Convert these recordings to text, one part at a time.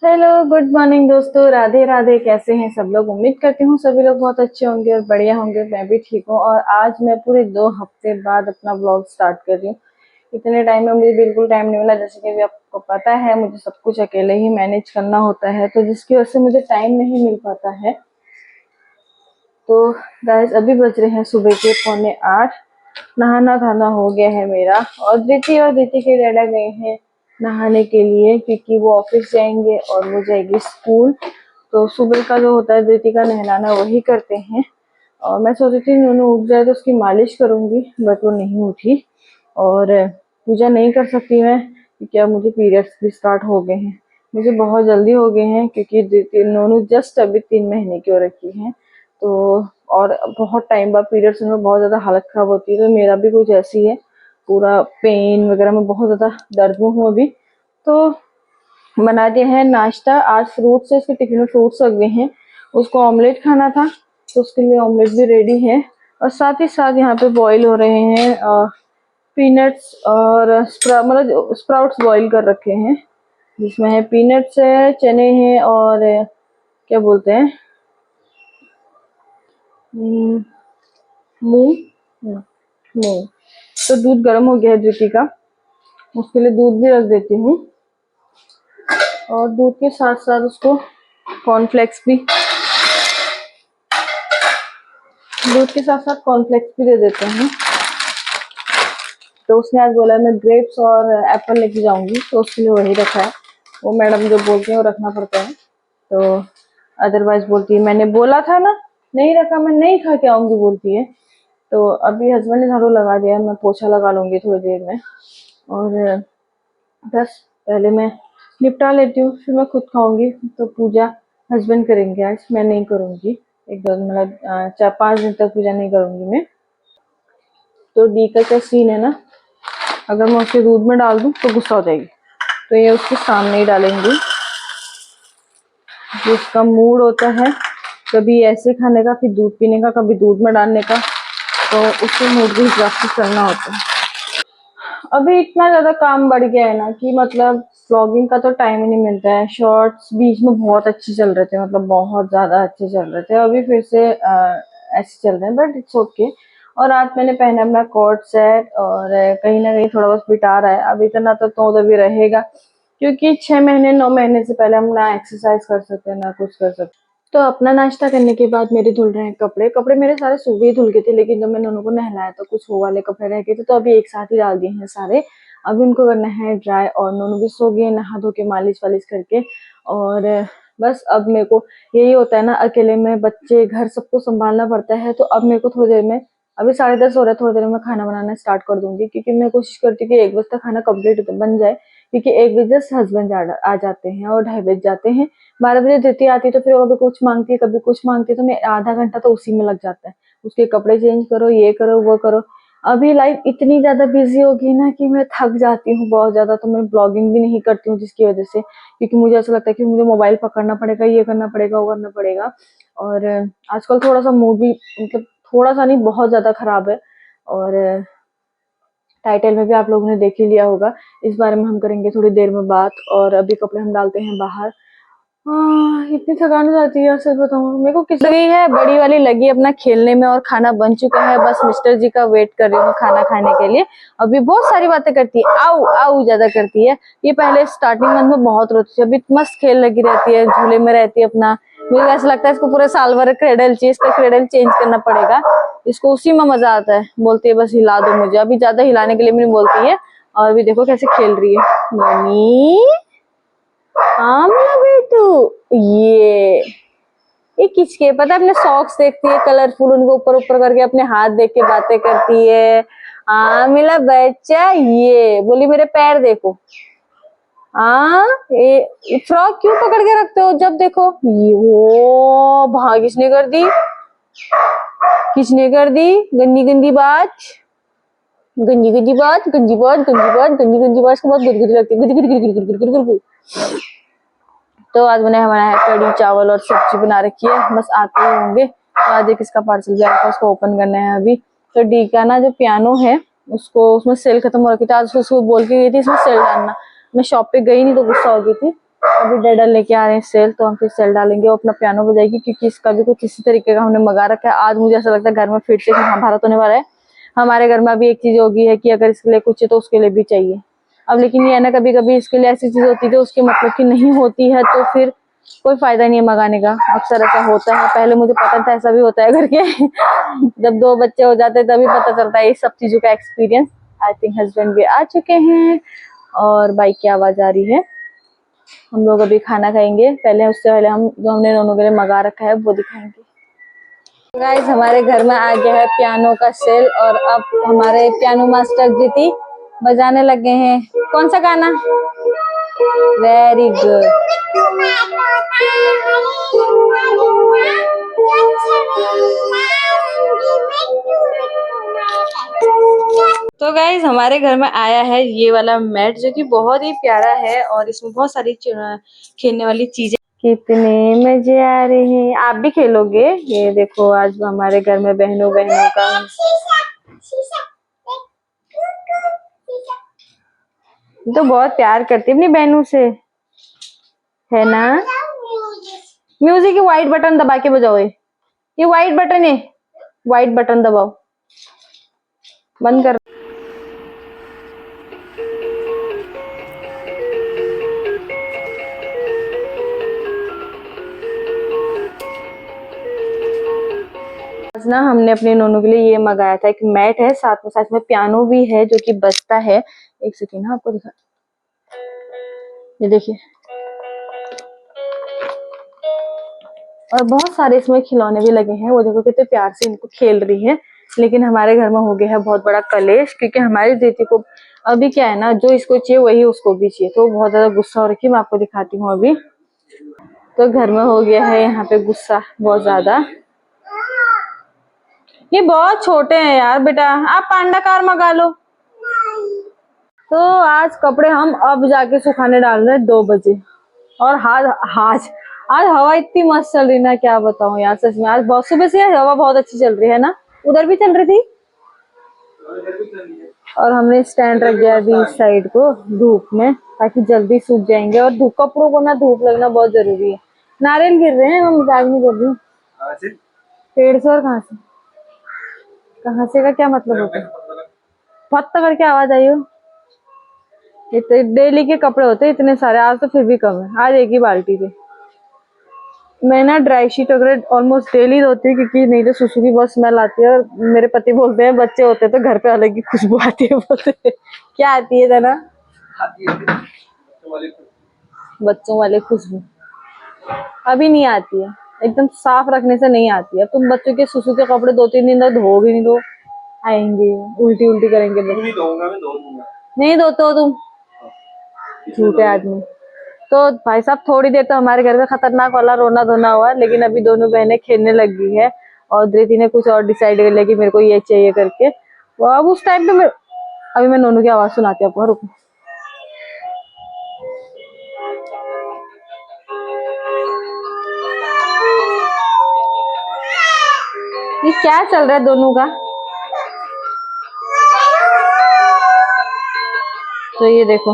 Hello, good morning दोस्तों। राधे राधे। कैसे हैं सब लोग? उम्मीद करती हूँ सभी लोग बहुत अच्छे होंगे और बढ़िया होंगे। मैं भी ठीक हूँ और आज मैं पूरे 2 हफ्ते बाद अपना ब्लॉग स्टार्ट कर रही हूँ। इतने टाइम में मुझे बिल्कुल टाइम नहीं मिला। जैसे कि अभी आपको पता है, मुझे सब कुछ अकेले ही मैनेज करना होता है, तो जिसकी वजह से मुझे टाइम नहीं मिल पाता है। तो गाइस, अभी बज रहे हैं सुबह के 7:45। नहाना धाना हो गया है मेरा और दीदी के डैडा गए हैं नहाने के लिए, क्योंकि वो ऑफिस जाएंगे और वो जाएगी स्कूल। तो सुबह का जो होता है दीदी का नहलाना वही करते हैं। और मैं सोची थी नूनू उठ जाए तो उसकी मालिश करूंगी, बट वो नहीं उठी। और पूजा नहीं कर सकती मैं, क्योंकि अब मुझे पीरियड्स भी स्टार्ट हो गए हैं। मुझे बहुत जल्दी हो गए हैं, क्योंकि नूनू जस्ट अभी 3 महीने की हो रखी है। तो और बहुत टाइम बाद पीरियड्स में बहुत ज्यादा हालत खराब होती है, तो मेरा भी कुछ ऐसी है। पूरा पेन वगैरह में बहुत ज्यादा दर्द में हूँ अभी। तो बना दिया है नाश्ता। आज फ्रूट्स है, इसके टिफिन में फ्रूट्स रख गए हैं। उसको ऑमलेट खाना था, तो उसके लिए ऑमलेट भी रेडी है। और साथ ही साथ यहाँ पे बॉईल हो रहे हैं पीनट्स और मतलब स्प्राउट्स बॉईल कर रखे हैं, जिसमें है पीनट्स है, चने हैं और क्या बोलते हैं, मूंग। मूंग। तो दूध गर्म हो गया है ज्योति का, उसके लिए दूध भी रख देती हूँ। और दूध के साथ साथ उसको कॉर्नफ्लेक्स भी दूध के साथ साथ कॉर्नफ्लेक्स भी दे देते हैं। तो उसने आज बोला मैं ग्रेप्स और एप्पल लेके जाऊंगी, तो उसके लिए वही रखा है। वो मैडम जो बोलती है वो रखना पड़ता है। तो अदरवाइज बोलती है मैंने बोला था ना, नहीं रखा, मैं नहीं खा के आऊंगी बोलती है। तो अभी हस्बैंड ने झाड़ू लगा दिया, मैं पोछा लगा लूंगी थोड़ी देर में। और बस पहले मैं निपटा लेती हूँ, फिर मैं खुद खाऊंगी। तो पूजा हस्बैंड करेंगे, आज मैं नहीं करूंगी। एक दो मतलब 4-5 दिन तक पूजा नहीं करूंगी मैं। तो डी का क्या सीन है ना, अगर मैं उसे दूध में डाल दूं तो गुस्सा हो जाएगी, तो ये उसके सामने ही डालेंगी। जिसका मूड होता है कभी ऐसे खाने का, फिर दूध पीने का, कभी दूध में डालने का, तो उसके मूड के हिसाब से चलना होता है। अभी इतना ज्यादा काम बढ़ गया है ना कि मतलब व्लॉगिंग का तो टाइम ही नहीं मिलता है। शॉर्ट्स बीच में बहुत अच्छे चल रहे थे, मतलब बहुत ज्यादा अच्छे चल रहे थे। अभी फिर से ऐसे चल रहे हैं, बट इट्स ओके। और आज मैंने पहना अपना कोट सेट, और कहीं ना कहीं थोड़ा बहुत पिटा रहा है। अब इतना तो अभी रहेगा, क्योंकि 6 महीने 9 महीने से पहले हम ना एक्सरसाइज कर सकते हैं ना कुछ कर सकते। तो अपना नाश्ता करने के बाद मेरे धुल रहे हैं कपड़े। कपड़े मेरे सारे सुबह ही धुल गए थे, लेकिन जब मैंने उनको नहलाया तो कुछ वो वाले कपड़े रह गए थे, तो अभी एक साथ ही डाल दिए हैं सारे। अभी उनको करना है ड्राई, और नोनू भी सो गए नहा धो के मालिश वालिश करके। और बस अब मेरे को यही होता है ना, अकेले में बच्चे घर सबको संभालना पड़ता है। तो अब मेरे को थोड़ी देर में, अभी 10:30 हो रहा है, थोड़ी देर में खाना बनाना स्टार्ट कर दूंगी, क्योंकि मैं कोशिश करती हूँ कि 1 बजे तक खाना कंप्लीट बन जाए। क्योंकि 1 बजे से हस्बैंड आ जाते हैं और 2:30 बज जाते हैं। 12 बजे दीदी आती है, तो फिर वो कभी कुछ मांगती है कभी कुछ मांगती है, तो मैं आधा घंटा तो उसी में लग जाता है। उसके कपड़े चेंज करो, ये करो वो करो। अभी लाइफ इतनी ज्यादा बिजी हो गई ना कि मैं थक जाती हूँ बहुत ज्यादा। तो मैं ब्लॉगिंग भी नहीं करती हूँ, जिसकी वजह से, क्योंकि मुझे ऐसा लगता है कि मुझे मोबाइल पकड़ना पड़ेगा, ये करना पड़ेगा, वो करना पड़ेगा। और आजकल थोड़ा सा मूड भी, मतलब थोड़ा सा नहीं, बहुत ज्यादा खराब है। और टाइटल में भी आप लोगों ने देख ही लिया होगा। इस बारे में हम करेंगे थोड़ी देर में बात। और अभी कपड़े हम डालते हैं बाहर। इतनी थकान हो जाती है यार, सच बताऊं। मेरे को किस गई है, बड़ी वाली लगी अपना खेलने में, और खाना बन चुका है। बस मिस्टर जी का वेट कर रही हूँ खाना खाने के लिए। अभी बहुत सारी बातें करती है, आऊ आऊ ज्यादा करती है। ये पहले स्टार्टिंग मंथ में बहुत रोती थी, अभी मस्त खेल लगी रहती है, झूले में रहती है अपना। मुझे ऐसा लगता है इसको पूरे साल भर क्रेडल चाहिए, इसका क्रेडल चेंज करना पड़ेगा। इसको उसी में मजा आता है। बोलती है बस हिला दो मुझे, अभी ज्यादा हिलाने के लिए भी नहीं बोलती है। और अभी देखो कैसे खेल रही है मनी। हाँ मेरा बेटू, ये किसके पता है? अपने सॉक्स देखती है कलरफुल, उनको ऊपर ऊपर करके अपने हाथ देख के बातें करती है। हाँ मेरा बच्चा, ये बोली मेरे पैर देखो। हाँ, ये फ्रॉक क्यों पकड़ के रखते हो जब देखो? ये वो भाग किसने कर दी, किसने कर दी गंदी गंदी बात, गंदी गंदी बात, गंदी बात, गंदी बात, गंदी गंदी बात को बहुत गुदगुदी लगती है, गुदगुदी। तो आज मैंने हमारा है कड़ी चावल और सब्जी बना रखी है, बस आते ही होंगे। तो आज एक इसका पार्सल भी आया था, उसको ओपन करना है अभी। तो डी का ना जो पियानो है, उसको उसमें सेल खत्म हो रखी थी। आज उसको बोल के गई थी इसमें सेल डालना। मैं शॉप पे गई नहीं तो गुस्सा हो गई थी। अभी डैडा लेके आ रहे हैं सेल, तो हम फिर सेल डालेंगे। वो अपना पियानो बजाएगी क्योंकि इसका भी कुछ इसी तरीके का हमने मंगा रखा है। आज मुझे ऐसा लगता है घर में फिर से महाभारत होने वाला है। हमारे घर में अभी एक चीज होगी है कि अगर इसके लिए कुछ है तो उसके लिए भी चाहिए। अब लेकिन ये है ना, कभी कभी इसके लिए ऐसी चीज होती है जो उसके मतलब की नहीं होती है, तो फिर कोई फायदा नहीं है मंगाने का। अक्सर ऐसा होता है, पहले मुझे पता था ऐसा भी होता है करके जब 2 बच्चे हो जाते हैं तभी पता चलता है ये सब चीजों का एक्सपीरियंस। आई थिंक हस्बैंड भी आ चुके हैं और बाइक की आवाज आ रही है। हम लोग अभी खाना खाएंगे, पहले उससे पहले हम जो हमने दोनों के लिए मंगा रखा है वो दिखाएंगे। गाइस, हमारे घर में आ गया है पियानो का सेल और अब हमारे पियानो मास्टर कृति बजाने लगे हैं। कौन सा गाना? Very good. तो गाइज, हमारे घर में आया है ये वाला मैट जो कि बहुत ही प्यारा है और इसमें बहुत सारी खेलने वाली चीजें। कितने मजे आ रहे हैं, आप भी खेलोगे? ये देखो, आज हमारे घर में बहनों का तो बहुत प्यार करती है अपनी बहनों से, है ना? म्यूजिक की व्हाइट बटन दबा के बजाओ। ये व्हाइट बटन है, व्हाइट बटन दबाओ। बंद कर। आज ना हमने अपने नोनू के लिए ये मंगाया था, एक मैट है, साथ में पियानो भी है जो कि बजता है। एक सेकेंड ना, आपको दिखा, ये देखिए। और बहुत सारे इसमें खिलौने भी लगे हैं, वो देखो कितने प्यार से इनको खेल रही है। लेकिन हमारे घर में हो गया है बहुत बड़ा कलेश, क्योंकि हमारी दीदी को अभी क्या है ना, जो इसको चाहिए वही उसको भी चाहिए, तो बहुत ज्यादा गुस्सा हो रखी है। मैं आपको दिखाती हूँ अभी। तो घर में हो गया है यहाँ पे गुस्सा बहुत ज्यादा। ये बहुत छोटे हैं यार बेटा, आप पांडा कार मंगा लो। तो आज कपड़े हम अब जाके सुखाने डाल रहे हैं 2 बजे। और आज हवा इतनी मस्त चल रही ना, क्या बताऊं यार, सच में आज बहुत सुबह से हवा बहुत अच्छी चल रही है ना। उधर भी चल रही थी। और हमने स्टैंड रख दिया अभी इस साइड को धूप में, ताकि जल्दी सूख जाएंगे। और धूप, कपड़ों को ना धूप लगना बहुत जरूरी है। नारियल गिर रहे हैं, मैं मजाक नहीं कर रही हूँ। पेड़ से? और कहाँ से का क्या मतलब होता है? फट करके आवाज आई हो। इतने डेली के कपड़े होते हैं इतने सारे, आज तो फिर भी कम है, आज एक ही बाल्टी थी। मैं ना ड्राई शीट वगैरह ऑलमोस्ट डेली धोती हूँ, क्योंकि नहीं तो सुसु की बहुत स्मेल आती है। और मेरे पति बोलते हैं बच्चे होते हैं तो घर पे अलग ही खुशबू आती है, बोलते हैं। क्या आती है ना? बच्चों वाली खुशबू अभी नहीं आती है, एकदम साफ रखने से नहीं आती है। तुम बच्चों के सुसु के कपड़े 2-3 दिन तक धो भी नहीं, दो आएंगे उल्टी उल्टी करेंगे। नहीं धोते हो तुम, झूठे आदमी। तो भाई साहब, थोड़ी देर तो हमारे घर में खतरनाक वाला रोना धोना हुआ, लेकिन अभी दोनों बहनें खेलने लग गई है। और धृति ने कुछ और डिसाइड कर लिया कि मेरे को ये चाहिए करके। वो अब उस टाइम पे अभी मैं नोनू की आवाज सुनाती हूँ आपको, रुको। ये क्या चल रहा है दोनों का? तो ये देखो,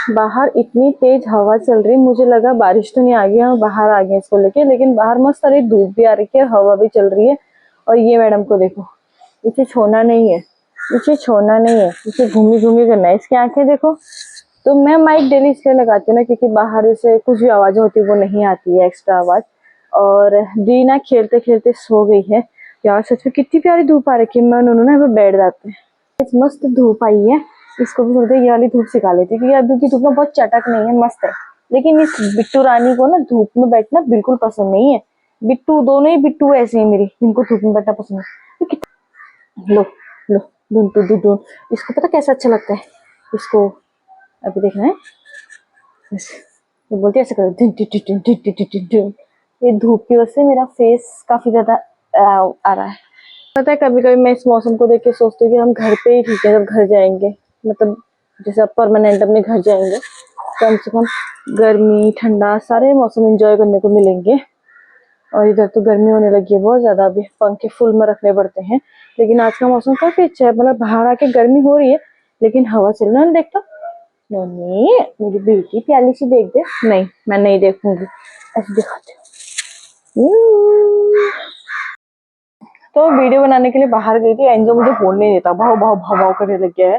बाहर इतनी तेज हवा चल रही, मुझे लगा बारिश तो नहीं आ गई, हम बाहर आ गए इसको लेके, लेकिन बाहर मस्त सारी धूप भी आ रही है, हवा भी चल रही है। और ये मैडम को देखो, इसे छोड़ना नहीं है, इसे छोड़ना नहीं है, इसे घूमी घूमी करना है। इसकी आंखें देखो। तो मैं माइक डेली इसलिए लगाती हूँ ना, क्योंकि बाहर से कुछ भी आवाजें होती है वो नहीं आती है, एक्स्ट्रा आवाज। और दीना खेलते खेलते सो गई है यार। सच में कितनी प्यारी धूप आ रखी है। मैं उन्होंने यहाँ पे बैठ जाते हैं। मस्त धूप आई है, इसको भी थोड़ी ये वाली धूप सिखा लेती, क्योंकि अभी की धूप में बहुत चटक नहीं है, मस्त है। लेकिन इस बिट्टू रानी को ना धूप में बैठना बिल्कुल पसंद नहीं है। बिट्टू, दोनों ही बिट्टू ऐसे ही मेरी, जिनको धूप में बैठना पसंद है। लो लो, ढूंढ ढूंढ ढूंढ। इसको पता कैसा अच्छा लगता है, इसको अभी देखना है। ये बोलती है ऐसे करो। ये धूप की वजह से मेरा फेस काफी ज्यादा आ रहा है। पता है, कभी कभी मैं इस मौसम को देख के सोचती हूँ कि हम घर पे ही ठीक है, जब घर जाएंगे, मतलब जैसे अब परमानेंट अपने घर जाएंगे, कम से कम गर्मी ठंडा सारे मौसम एंजॉय करने को मिलेंगे। और इधर तो गर्मी होने लगी है बहुत ज्यादा, अभी पंखे फुल में रखने पड़ते हैं। लेकिन आज का मौसम काफी अच्छा है, मतलब बाहर आके गर्मी हो रही है लेकिन हवा चल रहा है। देखता नहीं, मेरी बेटी प्याली सी देख दे। नहीं, मैं नहीं देखूंगी, ऐसे दिखाते हूँ। तो वीडियो बनाने के लिए बाहर गई थी, एंजो मुझे बोलने नहीं देता, भाव भाव भाव भाव करने लग गया है।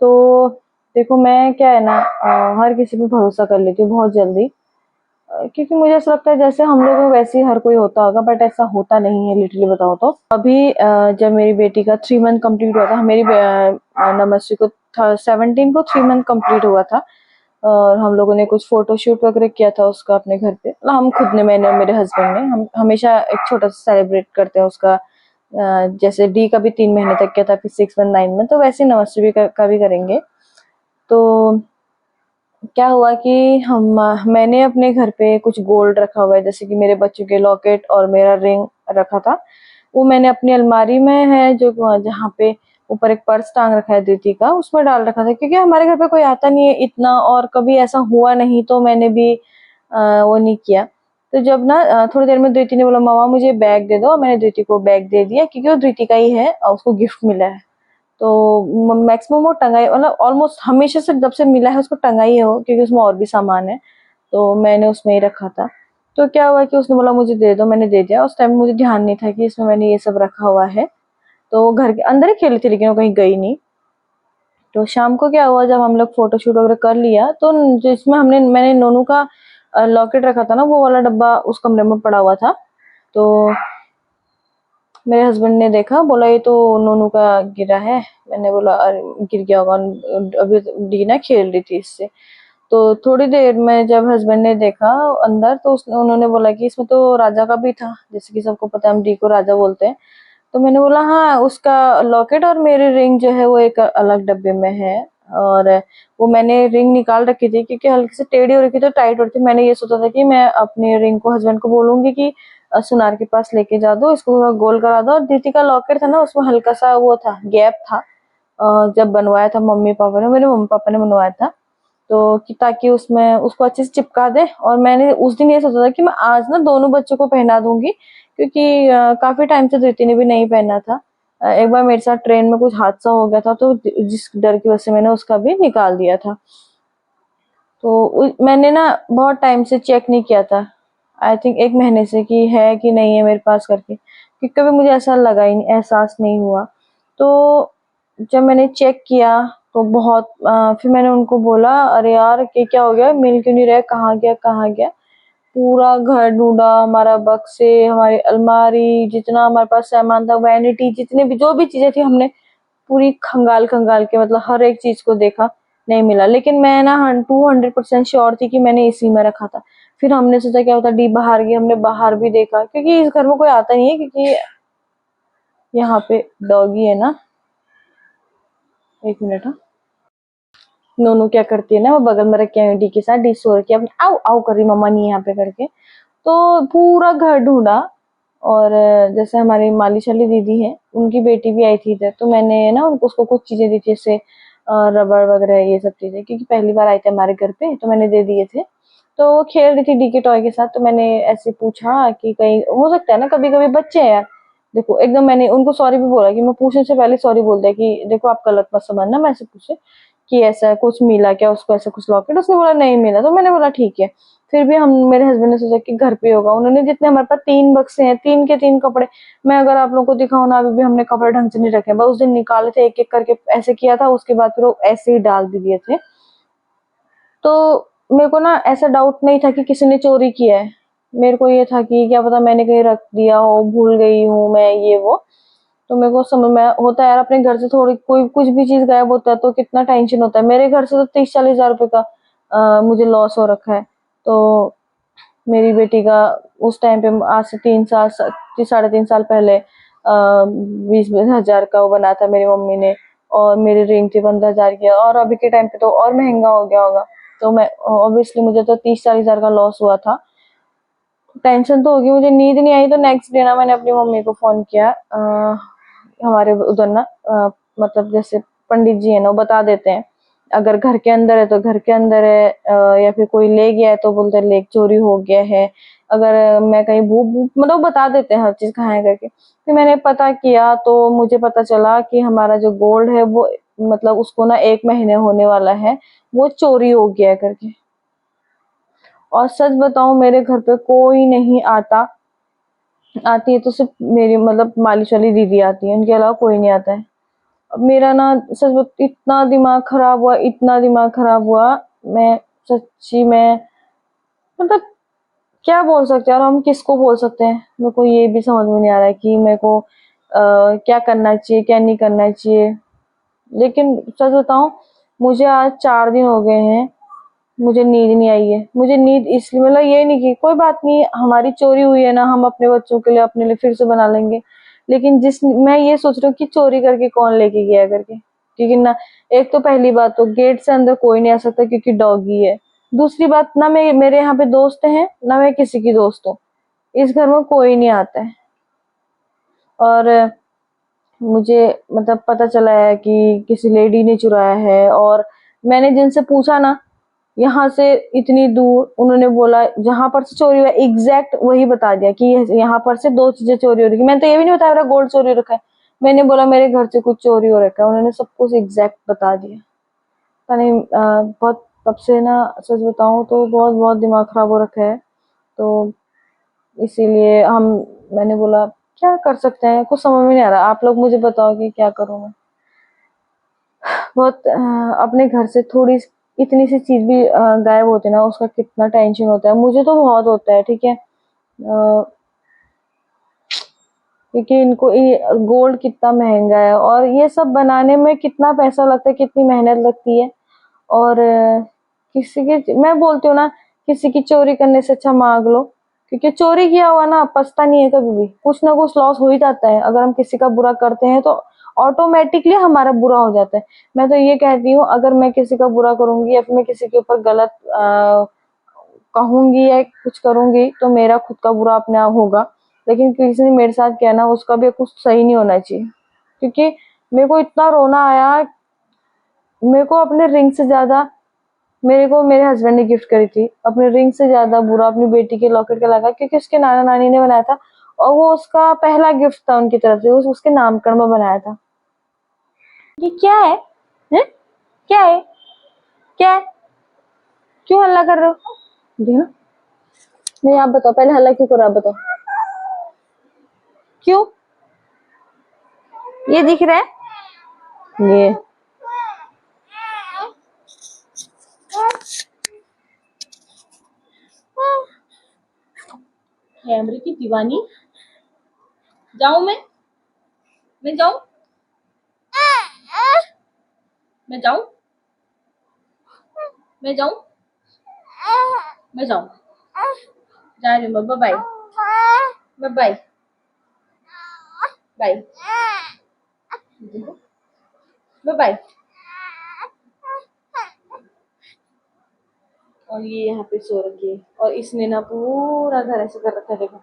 तो देखो मैं क्या है ना, हर किसी पे भरोसा कर लेती हूँ बहुत जल्दी, क्योंकि मुझे ऐसा लगता है जैसे हम लोग वैसे ही हर कोई होता होगा, बट ऐसा होता नहीं है लिटरली बताओ तो। अभी जब मेरी बेटी का 3 मंथ कंप्लीट हुआ था, मेरी नमस्ते को 17 को 3 मंथ कंप्लीट हुआ था, और हम लोगों ने कुछ फोटोशूट वगैरह किया था उसका अपने घर पे। मतलब हम खुद ने, मैंने और मेरे हस्बैंड ने, हम हमेशा एक छोटा सा सेलिब्रेट करते हैं उसका। जैसे डी का भी 3 महीने तक किया था, फिर 6 मंथ 9 मंथ, तो वैसे नमस्ते भी का भी करेंगे। तो क्या हुआ कि मैंने अपने घर पे कुछ गोल्ड रखा हुआ है, जैसे कि मेरे बच्चों के लॉकेट और मेरा रिंग रखा था। वो मैंने अपनी अलमारी में है, जो जहाँ पे ऊपर एक पर्स टांग रखा है दीदी का, उसमें डाल रखा था, क्योंकि हमारे घर पे कोई आता नहीं है इतना, और कभी ऐसा हुआ नहीं तो मैंने भी वो नहीं किया। तो जब ना थोड़ी देर में धृति ने बोला मामा मुझे बैग दे दो, मैंने धृति को बैग दे दिया, क्योंकि वो धृति का ही है और उसको गिफ्ट मिला है। तो मैक्सिमम वो टंगाई, मतलब ऑलमोस्ट हमेशा से जब से मिला है उसको टंगाई है वो, क्योंकि उसमें और भी सामान है, तो मैंने उसमें ही रखा था। तो क्या हुआ कि उसने बोला मुझे दे दो, मैंने दे दिया। उस टाइम मुझे ध्यान नहीं था कि इसमें मैंने ये सब रखा हुआ है। तो वो घर के अंदर ही खेली थी, लेकिन वो कहीं गई नहीं। तो शाम को क्या हुआ, जब हम लोग फोटोशूट वगैरह कर लिया, तो जिसमें मैंने नोनू का लॉकेट रखा था ना, वो वाला डब्बा उस कमरे में पड़ा हुआ था। तो मेरे हस्बैंड ने देखा, बोला ये तो नोनू का गिरा है। मैंने बोला अरे गिर गया होगा, अभी डीना खेल रही थी इससे। तो थोड़ी देर में जब हस्बैंड ने देखा अंदर, तो उन्होंने बोला कि इसमें तो राजा का भी था, जैसे कि सबको पता है हम डी को राजा बोलते हैं। तो मैंने बोला हाँ, उसका लॉकेट और मेरी रिंग जो है वो एक अलग डब्बे में है। और वो मैंने रिंग निकाल रखी थी, क्योंकि हल्की से टेढ़ी हो रखी थी तो टाइट हो रही थी। मैंने ये सोचा था कि मैं अपनी रिंग को हस्बैंड को बोलूंगी कि सुनार के पास लेके जा दो, इसको थोड़ा गोल करा दो। और दीदी का लॉकेट था ना, उसमें हल्का सा वो था, गैप था। जब बनवाया था मम्मी पापा ने, मेरे मम्मी पापा ने बनवाया था, तो कि ताकि उसमें उसको अच्छे से चिपका दे। और मैंने उस दिन ये सोचा था कि मैं आज ना दोनों बच्चों को पहना दूंगी, क्योंकि काफी टाइम से धृति ने भी नहीं पहना था। एक बार मेरे साथ ट्रेन में कुछ हादसा हो गया था, तो जिस डर की वजह से मैंने उसका भी निकाल दिया था। तो मैंने ना बहुत टाइम से चेक नहीं किया था, आई थिंक 1 महीने से, कि है कि नहीं है मेरे पास करके, क्योंकि कभी मुझे ऐसा लगा ही नहीं, एहसास नहीं हुआ। तो जब मैंने चेक किया तो बहुत फिर मैंने उनको बोला अरे यार क्या हो गया, मिल क्यों नहीं रहा, कहाँ गया कहाँ गया। पूरा घर ढूंढा, हमारा बक्से, हमारी अलमारी, जितना हमारे पास सामान था, वैनिटी, जितने भी जो भी चीजें थी, हमने पूरी खंगाल खंगाल के, मतलब हर एक चीज को देखा, नहीं मिला। लेकिन मैं ना 200% श्योर थी कि मैंने इसी में रखा था। फिर हमने सोचा क्या होता, डी बाहर गई, हमने बाहर भी देखा, क्योंकि इस घर में कोई आता नहीं है, क्योंकि यहाँ पे डॉगी है ना। 1 मिनट। हाँ, नोनू क्या करती है ना, वो बगल में रखी है डी के साथ, डी सो रखी है अपने, आओ आओ कर रही मम्मा नहीं यहाँ पे करके। तो पूरा घर ढूंढा। और जैसे हमारी माली शाली दीदी है, उनकी बेटी भी आई थी इधर, तो मैंने ना उनको उसको कुछ चीजें दी थी, जैसे रबड़ वगैरह ये सब चीजें, क्योंकि पहली बार आई थी हमारे घर पे, तो मैंने दे दिए थे। तो वो खेल रही थी डी के टॉय के साथ, तो मैंने ऐसे पूछा कि कहीं हो सकता है ना, कभी कभी बच्चे हैं यार। देखो एकदम मैंने उनको सॉरी भी बोला, कि मैं पूछने से पहले सॉरी बोल दिया कि देखो आप गलत मत समझना, मैं ऐसे पूछे कि ऐसा कुछ मिला क्या उसको, ऐसा कुछ लॉकेट। उसने बोला नहीं मिला, तो मैंने बोला ठीक है। फिर भी हम, मेरे हस्बैंड ने सोचा कि घर पे होगा। उन्होंने, जितने हमारे पास 3 बक्से हैं, 3 के 3 कपड़े, मैं अगर आप लोगों को दिखाऊं ना, अभी भी हमने कपड़े ढंग से नहीं रखे, बस उस दिन निकाले थे एक एक करके, ऐसे किया था, उसके बाद फिर वो ऐसे ही डाल भी दिए थे। तो मेरे को ना ऐसा डाउट नहीं था कि किसी ने चोरी किया है, मेरे को ये था कि क्या पता मैंने कहीं रख दिया हो, भूल गई हूँ मैं, ये वो। तो मेरे को समझ में होता है यार, अपने घर से थोड़ी कोई कुछ भी चीज गायब होता है तो कितना टेंशन होता है। मेरे घर से तो 30-40 हजार रुपए का मुझे लॉस हो रखा है। तो मेरी बेटी का उस टाइम पे, आज से 3 साल, 3-3.5 साल पहले 20-20 हजार का वो बना था मेरी मम्मी ने। और मेरी रिंग थी 15 हजार की, और अभी के टाइम पे तो और महंगा हो गया होगा। तो मैं ऑब्वियसली, मुझे तो 30-40 हजार का लॉस हुआ था। टेंशन तो होगी, मुझे नींद नहीं आई। तो नेक्स्ट डे ना मैंने अपनी मम्मी को फोन किया, हमारे उधर ना मतलब जैसे पंडित जी है ना, वो बता देते हैं, अगर घर के अंदर है तो घर के अंदर है, या फिर कोई ले गया है तो बोलते हैं ले चोरी हो गया है, अगर मैं कहीं भूख मतलब बता देते हैं हर चीज कहाँ है करके। फिर मैंने पता किया तो मुझे पता चला कि हमारा जो गोल्ड है वो मतलब उसको ना 1 महीने होने वाला है, वो चोरी हो गया है करके। और सच बताऊं मेरे घर पे कोई नहीं आता, आती है तो सिर्फ मेरी मतलब मालिश वाली दीदी आती है, उनके अलावा कोई नहीं आता है। अब मेरा ना सच इतना दिमाग खराब हुआ, इतना दिमाग खराब हुआ, मैं सच्ची में मतलब क्या बोल सकते हैं और हम किसको बोल सकते हैं। मेरे को ये भी समझ में नहीं आ रहा है कि मेरे को क्या करना चाहिए क्या नहीं करना चाहिए। लेकिन सच बताऊं, मुझे आज 4 दिन हो गए हैं, मुझे नींद नहीं आई है। मुझे नींद इसलिए मतलब ये नहीं कि कोई बात नहीं हमारी चोरी हुई है ना, हम अपने बच्चों के लिए अपने लिए फिर से बना लेंगे। लेकिन जिस मैं ये सोच रही हूँ कि चोरी करके कौन लेके गया करके, क्योंकि ना एक तो पहली बात तो गेट से अंदर कोई नहीं आ सकता क्योंकि डॉगी है। दूसरी बात ना मैं मेरे यहाँ पे दोस्त हैं ना मैं किसी की दोस्त हूँ, इस घर में कोई नहीं आता है। और मुझे मतलब पता चला है कि किसी लेडी ने चुराया है। और मैंने जिनसे पूछा ना यहाँ से इतनी दूर, उन्होंने बोला जहां पर से चोरी हुआ एग्जैक्ट वही बता दिया कि यहाँ पर से 2 चीजें चोरी हो रही है। मैंने तो ये भी नहीं बताया मेरा गोल्ड चोरी हो रखा है, मैंने बोला मेरे घर से कुछ चोरी हो रखा है, उन्होंने सब कुछ एग्जैक्ट बता दिया। पता नहीं बहुत तब से ना सच बताऊं तो बहुत बहुत दिमाग खराब हो रखा है। तो इसीलिए मैंने बोला क्या कर सकते हैं, कुछ समझ में नहीं आ रहा। आप लोग मुझे बताओ कि क्या करूं मैं। बहुत अपने घर से थोड़ी इतनी सी चीज भी गायब होती है ना, उसका कितना टेंशन होता है। मुझे तो बहुत होता है, ठीक है। क्योंकि इनको गोल्ड कितना महंगा है और ये सब बनाने में कितना पैसा लगता है, कितनी मेहनत लगती है। और किसी की मैं बोलती हूँ ना, किसी की चोरी करने से अच्छा मांग लो, क्योंकि चोरी किया हुआ ना पछता नहीं है कभी भी। कुछ ना कुछ लॉस हो ही जाता है, अगर हम किसी का बुरा करते हैं तो ऑटोमेटिकली हमारा बुरा हो जाता है। मैं तो ये कहती हूँ अगर मैं किसी का बुरा करूंगी या फिर मैं किसी के ऊपर गलत कहूंगी या कुछ करूंगी तो मेरा खुद का बुरा अपने आप होगा। लेकिन किसी ने मेरे साथ किया ना, उसका भी कुछ सही नहीं होना चाहिए। क्योंकि मेरे को इतना रोना आया, मेरे को अपने रिंग से ज्यादा मेरे को मेरे हस्बैंड ने गिफ्ट करी थी, अपने रिंग से ज्यादा बुरा अपनी बेटी के लॉकेट का लगा, क्योंकि उसके नाना नानी ने बनाया था और वो उसका पहला गिफ्ट था उनकी तरफ से, उसके नामकरण में बनाया था। ये क्या है? हैं? क्या है? क्या है? क्यों हल्ला कर रहे हो? देखना। नहीं आप बताओ पहले हल्ला क्यों कर रहा, बताओ क्यों? ये दिख रहा है ये। कैमरे की दीवानी। जाऊं मैं जाऊं मैं जाऊं मैं जाऊं मैं जाऊं जा रही हूँ। Bye bye bye bye bye bye. और ये यहाँ पे सो रखी है और इसने ना पूरा घर ऐसे कर रखा है, देखो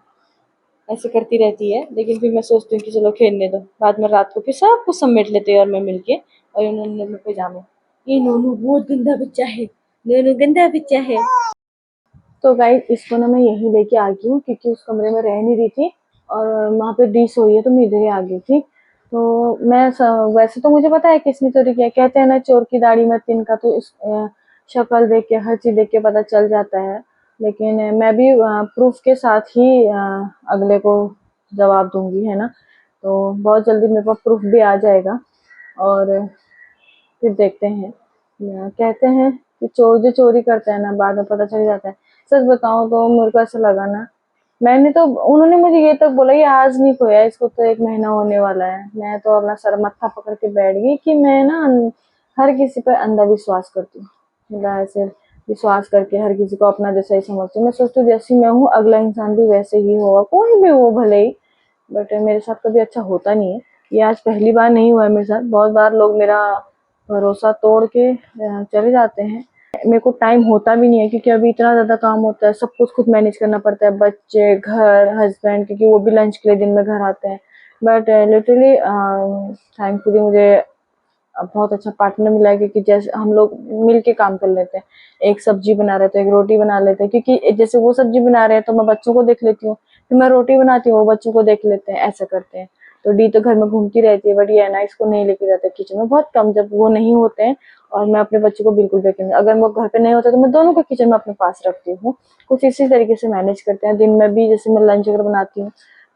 ऐसे करती रहती है। लेकिन फिर मैं सोचती हूँ कि चलो खेलने दो, बाद में रात को फिर सब कुछ समेट लेते हैं और मैं मिलके। और इन्होंने मेरे पजामे, ये नोनू बहुत गंदा बच्चा है, नोनू गंदा बच्चा है। तो गाइस इसको ना मैं यहीं लेके आ गई हूँ क्योंकि उस कमरे में रह नहीं रही थी और वहाँ पे डिश हुई है तो मैं इधर ही आ गई थी। तो वैसे तो मुझे पता है किसने चोरी किया, कहते हैं ना चोर की दाढ़ी में तिनका, तो इस शक्ल देख के हर चीज देख के पता चल जाता है। लेकिन मैं भी प्रूफ के साथ ही अगले को जवाब दूंगी, है ना। तो बहुत जल्दी मेरे पास प्रूफ भी आ जाएगा और फिर देखते हैं। कहते हैं कि चोर जो चोरी करता है ना बाद में पता चल जाता है। सच बताऊं तो मेरे को ऐसा लगा ना, मैंने तो उन्होंने मुझे ये तक बोला ये आज नहीं खोया, इसको तो 1 महीना होने वाला है। मैं तो अपना सर मत्था पकड़ के बैठ गई कि मैं ना हर किसी पर अंधविश्वास करती हूँ, मतलब ऐसे विश्वास करके हर किसी को अपना जैसा ही समझती हूँ। मैं सोचती हूँ जैसी मैं हूँ अगला इंसान भी वैसे ही होगा, कोई भी हो भले ही। बट मेरे साथ कभी अच्छा होता नहीं है, ये आज पहली बार नहीं हुआ है मेरे साथ। बहुत बार लोग मेरा भरोसा तोड़ के चले जाते हैं। मेरे को टाइम होता भी नहीं है क्योंकि अभी इतना ज्यादा काम होता है, सब कुछ खुद मैनेज करना पड़ता है, बच्चे घर हस्बैंड, क्योंकि वो भी लंच के लिए दिन में घर आते हैं। बट लिटरली थैंकफुली मुझे अब बहुत अच्छा पार्टनर मिला है, क्योंकि जैसे हम लोग मिल के काम कर लेते हैं, एक सब्जी बना रहे तो एक रोटी बना लेते हैं, क्योंकि जैसे वो सब्जी बना रहे हैं तो मैं बच्चों को देख लेती हूँ, फिर मैं रोटी बनाती हूँ, वो बच्चों को देख लेते हैं, ऐसा करते हैं। तो डी तो घर में घूमती रहती है, बट ये है ना, इसको नहीं लेके जाते किचन में, बहुत कम जब वो नहीं होते हैं। और मैं अपने बच्चे को बिल्कुल भी, अगर वो घर पे नहीं होता तो मैं दोनों को किचन में अपने पास रखती हूँ। कुछ इसी तरीके से मैनेज करते हैं। दिन में भी जैसे मैं लंच अगर बनाती हूँ,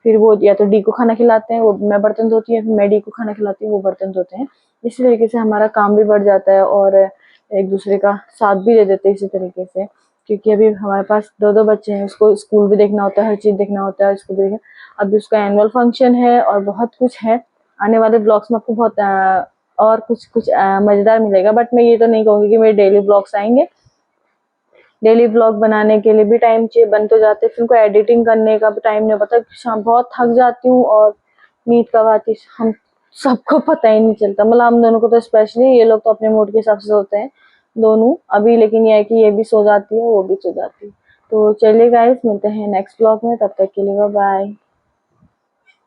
फिर वो या तो डी को खाना खिलाते हैं, वो मैं बर्तन धोती हूँ, फिर मैं डी को खाना खिलाती हूँ, वो बर्तन धोते हैं। इसी तरीके से हमारा काम भी बढ़ जाता है और एक दूसरे का साथ भी दे देते हैं इसी तरीके से। क्योंकि अभी हमारे पास दो दो बच्चे हैं, उसको स्कूल भी देखना होता है, हर चीज़ देखना होता है, उसको भी देखना। अभी उसका एनुअल फंक्शन है और बहुत कुछ है। आने वाले ब्लॉग्स में आपको बहुत और कुछ कुछ मज़ेदार मिलेगा, बट मैं ये तो नहीं कहूँगी कि मेरे डेली ब्लॉग्स आएंगे। डेली ब्लॉग बनाने के लिए भी टाइम चाहिए, बन तो जाते, फिर उनको एडिटिंग करने का भी टाइम नहीं पता, शाम बहुत थक जाती हूँ और नींद कब आती हम सबको पता ही नहीं चलता। मतलब हम दोनों को तो स्पेशली, ये लोग तो अपने मूड के हिसाब से सोते हैं दोनों अभी, लेकिन ये है कि ये भी सो जाती है, वो भी सो जाती है। तो चलिए गाइस, मिलते हैं नेक्स्ट ब्लॉग में, तब तक के लिए बाय बाय।